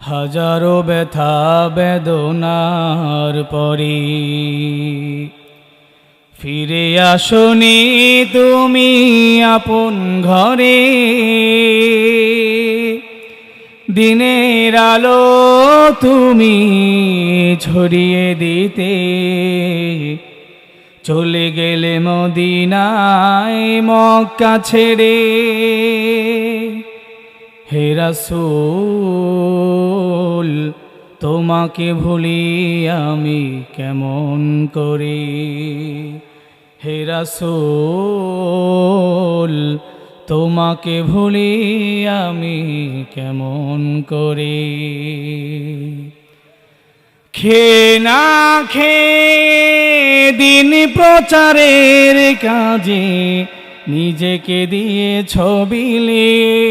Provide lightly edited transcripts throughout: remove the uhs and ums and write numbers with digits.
হাজারো ব্যথা বেদনার পরে ফিরে আসনি তুমি আপন ঘরে। দিনের আলো তুমি ছড়িয়ে দিতে চলে গেলে মদিনায় মক্কা ছেড়ে। হে রাসূল তোমাকে ভুলি আমি কেমন করে। হে রাসূল তোমাকে ভুলি আমি কেমন করে। খেয়ে না খেয়ে দিন প্রচারের কাজে নিজেকে দিয়ে ছবিলিয়ে।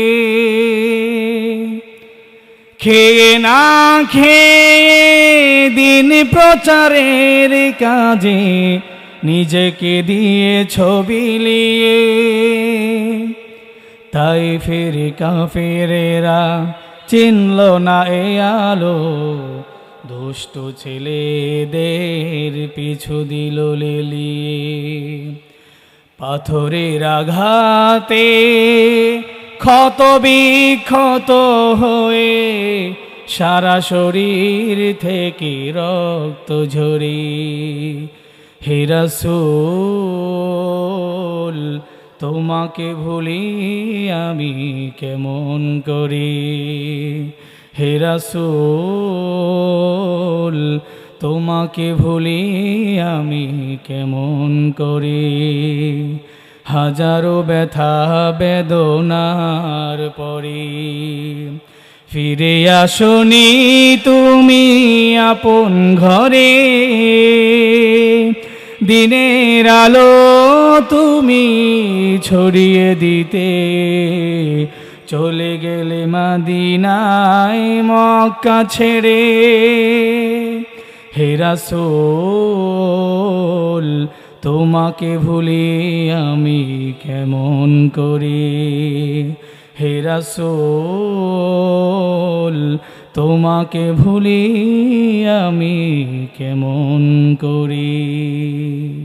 খেয়ে না খেয়ে দিন প্রচারের কাজে নিজেকে দিয়ে ছবিলিয়ে। তাই ফের কাফেরেরা চিনল না এ আলো, দুষ্ট ছেলেদের পিছু দিল লেলিয়ে। পাথরের আঘাতে ক্ষত বিক্ষত হয়ে সারা শরীর থেকে রক্ত ঝরে। হে রাসূল তোমাকে ভুলি আমি কেমন করে। হে রাসূল তোমাকে ভুলি আমি কেমন করে। হাজারো ব্যথা বেদনার পরে ফিরে আসনি তুমি আপন ঘরে। দিনের আলো তুমি ছড়িয়ে দিতে চলে গেলে মদিনায় মক্কা ছেড়ে। হে রাসূল তোমাকে ভুলি আমি কেমন করে। হে রাসূল তোমাকে ভুলি আমি কেমন করে।